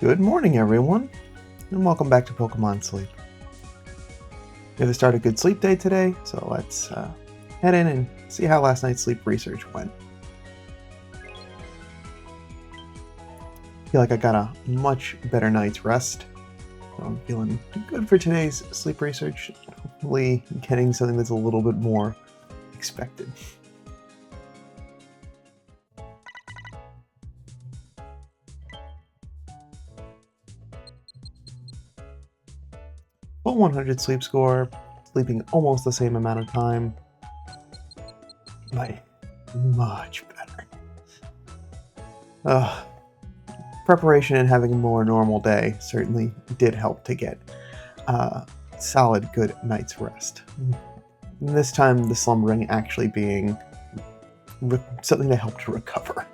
Good morning, everyone, and welcome back to Pokemon Sleep. We have to start a good sleep day today, so let's head in and see how last night's sleep research went. I feel like I got a much better night's rest, so I'm feeling good for today's sleep research. Hopefully getting something that's a little bit more expected. Full 100 sleep score, sleeping almost the same amount of time. Much better. Preparation and having a more normal day certainly did help to get a solid, good night's rest. And this time, the slumbering actually being something to help to recover.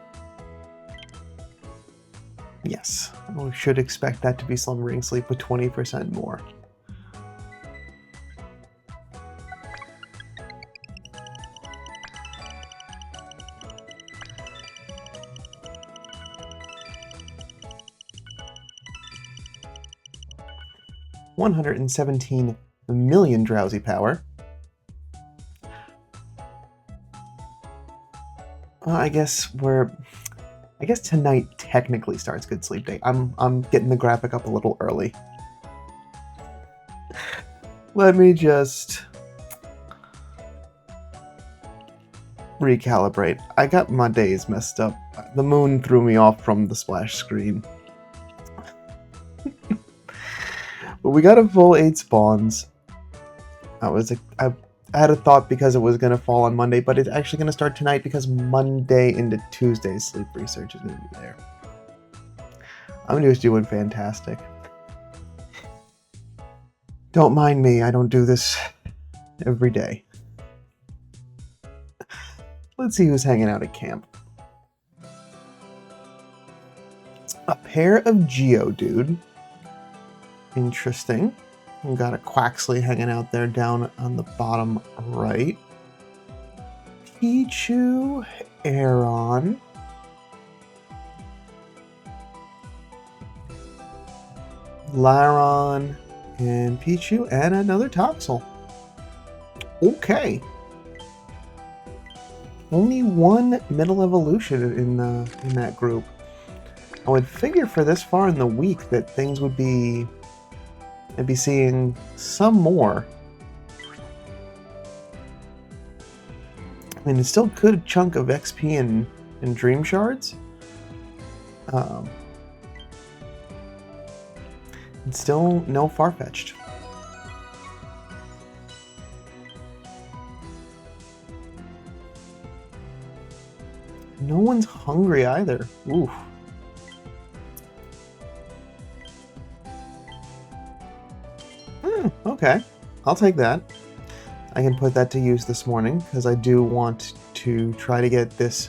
Yes, we should expect that to be slumbering sleep with 20% more. $117 million drowsy power. I guess tonight technically starts good sleep day. I'm getting the graphic up a little early. Let me just recalibrate. I got my days messed up. The moon threw me off from the splash screen. But we got a full 8 spawns. I had a thought because it was going to fall on Monday, but it's actually going to start tonight because Monday into Tuesday's sleep research is going to be there. I'm just doing fantastic. Don't mind me, I don't do this every day. Let's see who's hanging out at camp. A pair of Geodude. Interesting. We've got a Quaxley hanging out there down on the bottom right. Pichu, Aeron. Laron, and Pichu, and another Toxel. Okay. Only one middle evolution in that group. I would figure for this far in the week that things would be... I'd be seeing some more. I mean, it's still a good chunk of XP and Dream Shards. It's still no Farfetch'd. No one's hungry either. Oof. Okay, I'll take that. I can put that to use this morning because I do want to try to get this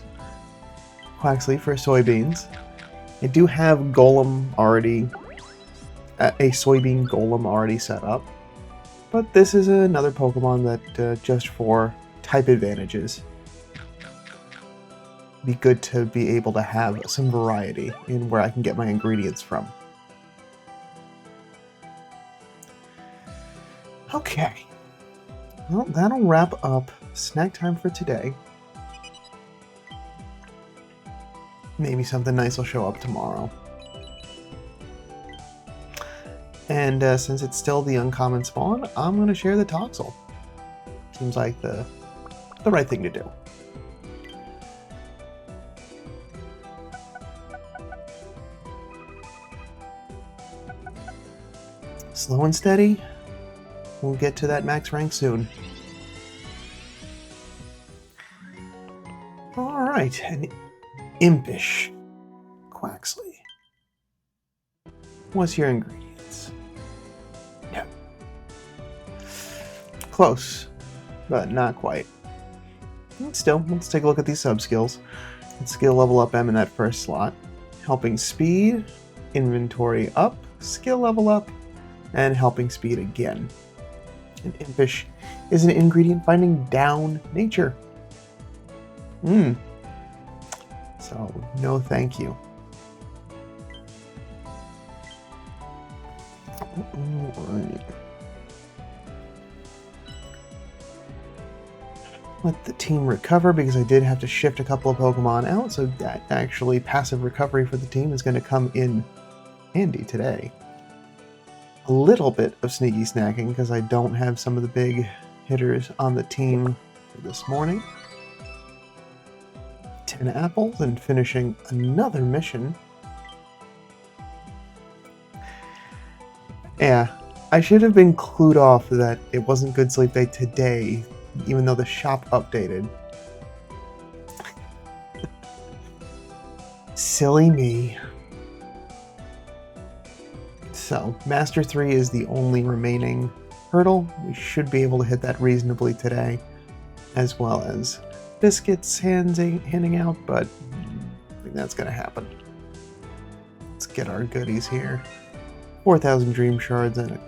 Quaxley for soybeans. I do have Golem already, a soybean Golem already set up, but this is another Pokemon that just for type advantages. Be good to be able to have some variety in where I can get my ingredients from. Okay, well, that'll wrap up snack time for today. Maybe something nice will show up tomorrow. And since it's still the uncommon spawn, I'm going to share the Toxel. Seems like the right thing to do. Slow and steady. We'll get to that max rank soon. Alright, an impish Quaxley. What's your ingredients? No. Close, but not quite. Still, let's take a look at these sub-skills. Let's skill level up M in that first slot. Helping speed, inventory up, skill level up, and helping speed again. And impish is an ingredient finding down nature. So, no thank you. Alright. Let the team recover because I did have to shift a couple of Pokemon out, so that actually passive recovery for the team is going to come in handy today. A little bit of sneaky snacking because I don't have some of the big hitters on the team this morning. 10 apples and finishing another mission. Yeah, I should have been clued off that it wasn't Good Sleep Day today, even though the shop updated. Silly me. So, Master 3 is the only remaining hurdle. We should be able to hit that reasonably today, as well as biscuits handing out, but I think that's going to happen. Let's get our goodies here. 4,000 Dream Shards and a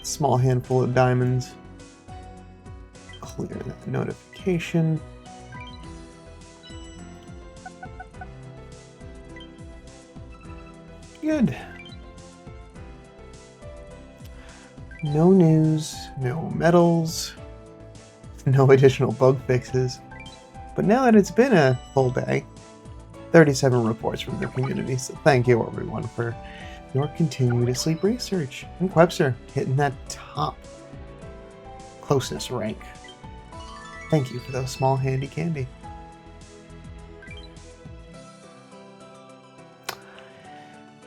small handful of diamonds. Clear that notification. Good. No news, no medals, no additional bug fixes. But now that it's been a full day, 37 reports from the community, so thank you everyone for your continued sleep research. And Webster hitting that top closeness rank. Thank you for those small handy candy.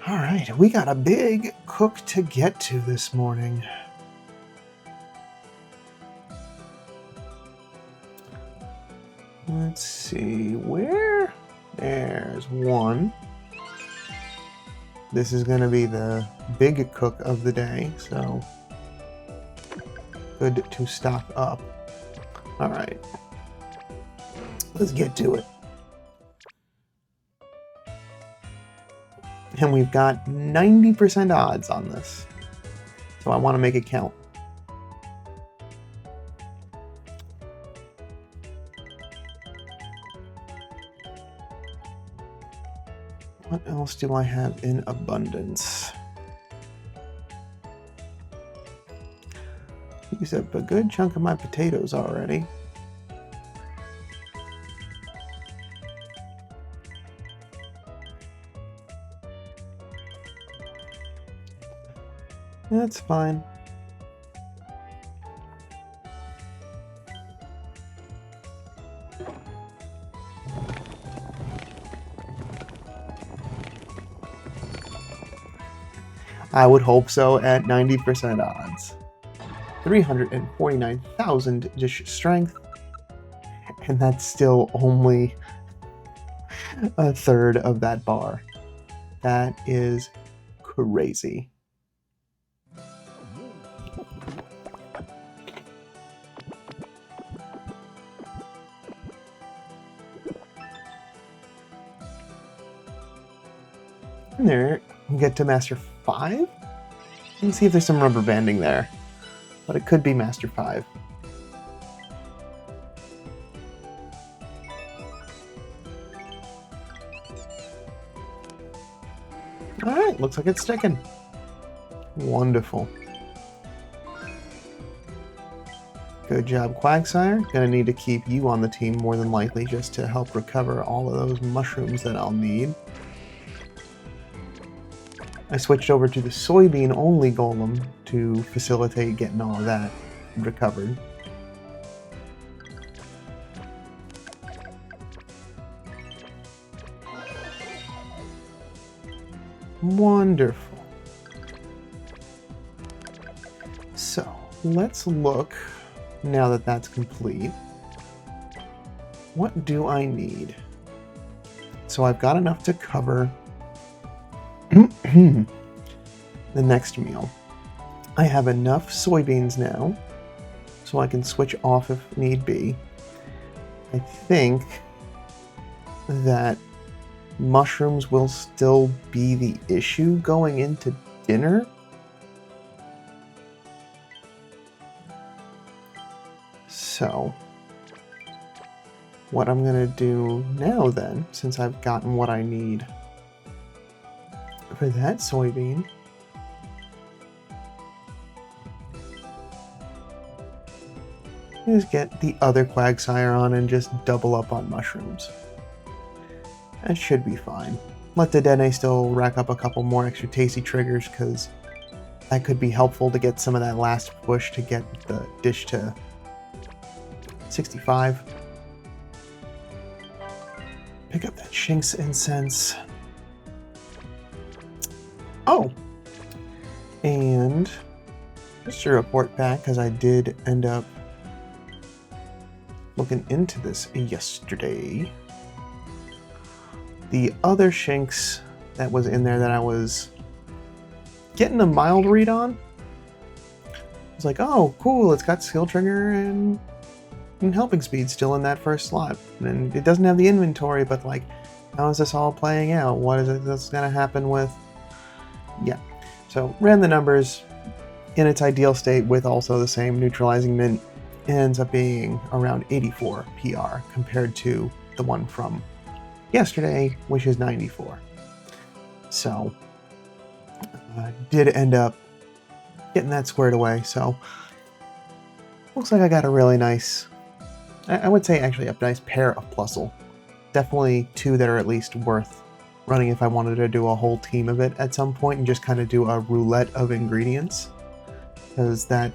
Alright, we got a big cook to get to this morning. Let's see, where? There's one. This is going to be the big cook of the day, so good to stock up. Alright, let's get to it. And we've got 90% odds on this, so I want to make it count. What else do I have in abundance? Used up a good chunk of my potatoes already. That's fine. I would hope so at 90% odds. 349,000 dish strength, and that's still only a third of that bar. That is crazy. And there, we get to Master 5. Let's see if there's some rubber banding there. But it could be Master 5. Alright, looks like it's sticking. Wonderful. Good job, Quagsire. Gonna need to keep you on the team more than likely just to help recover all of those mushrooms that I'll need. I switched over to the soybean-only golem to facilitate getting all of that recovered. Wonderful. So, let's look, now that that's complete, what do I need? So I've got enough to cover the next meal. I have enough soybeans now, so I can switch off if need be. I think that mushrooms will still be the issue going into dinner. So, what I'm gonna do now then, since I've gotten what I need for that soybean, is get the other Quagsire on and just double up on mushrooms. That should be fine. Let the Dene still rack up a couple more extra tasty triggers, because that could be helpful to get some of that last push to get the dish to 65. Pick up that Shinx Incense. Oh! And just to report back, because I did end up looking into this yesterday. The other Shinx that was in there that I was getting a mild read on, I was like, oh, cool, it's got skill trigger and helping speed still in that first slot. And it doesn't have the inventory, but like, how is this all playing out? What is it that's going to happen with? Yeah. So ran the numbers. In its ideal state with also the same neutralizing mint, it ends up being around 84 PR compared to the one from yesterday, which is 94. So did end up getting that squared away. So looks like I got a really nice, I would say actually a nice pair of Plusle. Definitely two that are at least worth running if I wanted to do a whole team of it at some point and just kind of do a roulette of ingredients. Because that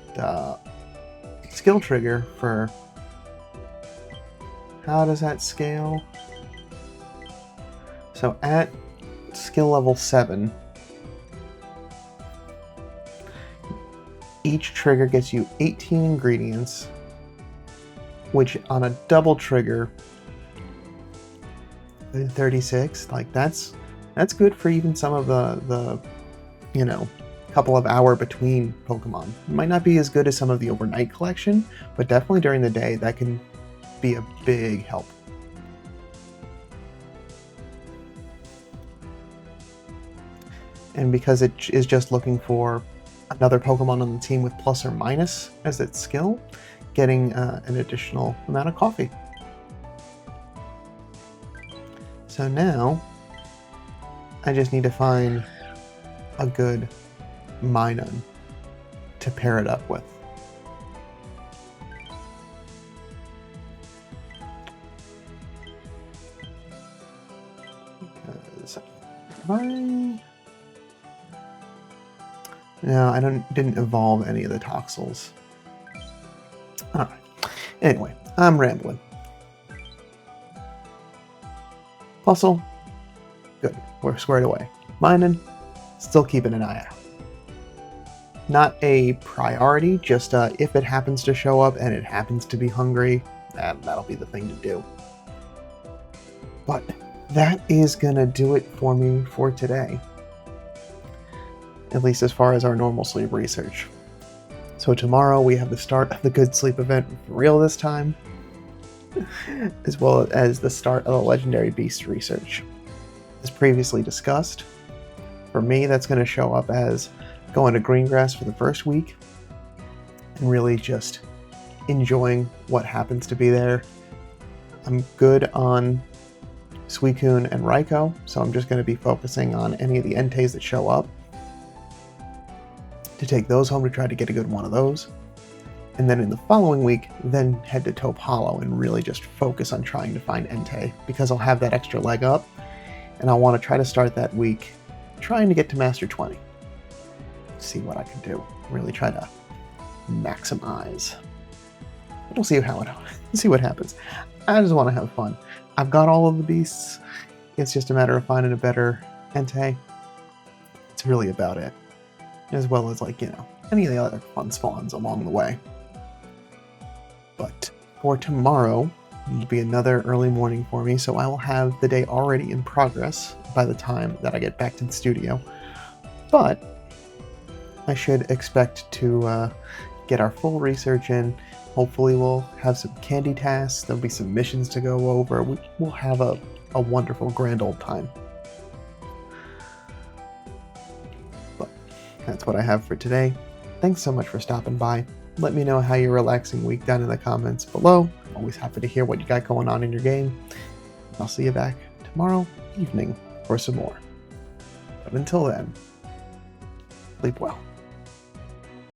skill trigger for, how does that scale? So at skill level 7, each trigger gets you 18 ingredients, which on a double trigger, 36, like that's good for even some of the you know, couple of hour between Pokemon. It might not be as good as some of the overnight collection, but definitely during the day that can be a big help. And because it is just looking for another Pokemon on the team with plus or minus as its skill, getting an additional amount of coffee. So now I just need to find a good Minun to pair it up with. Because no, I didn't evolve any of the Toxels. Alright. Anyway, I'm rambling. Plusle, good. We're squared away. Minun, still keeping an eye out. Not a priority, just if it happens to show up and it happens to be hungry, that'll be the thing to do. But that is gonna do it for me for today. At least as far as our normal sleep research. So tomorrow we have the start of the Good Sleep event for real this time, as well as the start of the Legendary Beast research. As previously discussed, for me that's going to show up as going to Greengrass for the first week and really just enjoying what happens to be there. I'm good on Suicune and Raikou, so I'm just going to be focusing on any of the Entei that show up to take those home to try to get a good one of those. And then in the following week, then head to Taupe Hollow and really just focus on trying to find Entei, because I'll have that extra leg up, and I want to try to start that week trying to get to Master 20. See what I can do. Really try to maximize. We'll see see what happens. I just want to have fun. I've got all of the beasts. It's just a matter of finding a better Entei. It's really about it. As well as, like, you know, any of the other fun spawns along the way. But for tomorrow, it'll be another early morning for me, so I will have the day already in progress by the time that I get back to the studio. But I should expect to get our full research in. Hopefully we'll have some candy tasks, there'll be some missions to go over. We'll have a wonderful grand old time. But that's what I have for today. Thanks so much for stopping by. Let me know how your relaxing week down in the comments below. I'm always happy to hear what you got going on in your game. I'll see you back tomorrow evening for some more. But until then, sleep well.